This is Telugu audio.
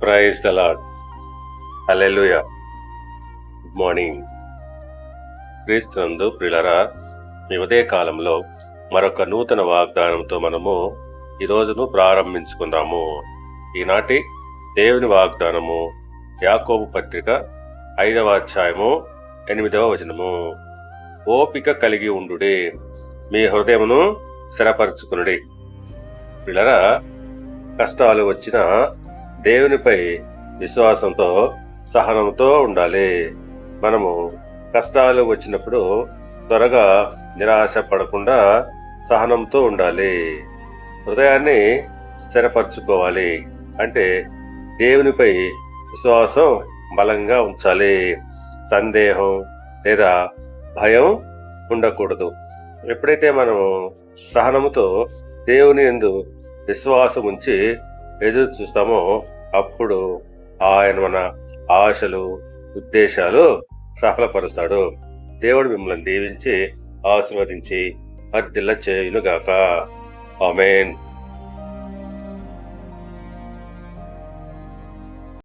Praise the lord. Hallelujah. Good morning. క్రీస్తునందు ప్రియులారా, ఈ ఉదయ కాలంలో మరొక నూతన వాగ్దానంతో మనము ఈ రోజును ప్రారంభించుకుందాము. ఈనాటి దేవుని వాగ్దానము యాకోబు పత్రిక 5వ అధ్యాయము 8వ వచనము. ఓపిక కలిగి ఉండుడి, మీ హృదయమును స్థిరపరచుకునుడి. ప్రియులారా, కష్టాలు వచ్చిన దేవునిపై విశ్వాసంతో సహనంతో ఉండాలి. మనము కష్టాలు వచ్చినప్పుడు త్వరగా నిరాశ పడకుండా సహనంతో ఉండాలి. హృదయాన్ని స్థిరపరచుకోవాలి అంటే దేవునిపై విశ్వాసం బలంగా ఉంచాలి. సందేహం లేదా భయం ఉండకూడదు. ఎప్పుడైతే మనము సహనముతో దేవుని యందు విశ్వాసం ఉంచి ఎదురు చూస్తామో అప్పుడు ఆయన మన ఆశలు, ఉద్దేశాలు సఫలపరుస్తాడు. దేవుడు మిమ్మల్ని దీవించి ఆశీర్వదించి వర్ధిల్ల చేయునుగాక. ఆమేన్.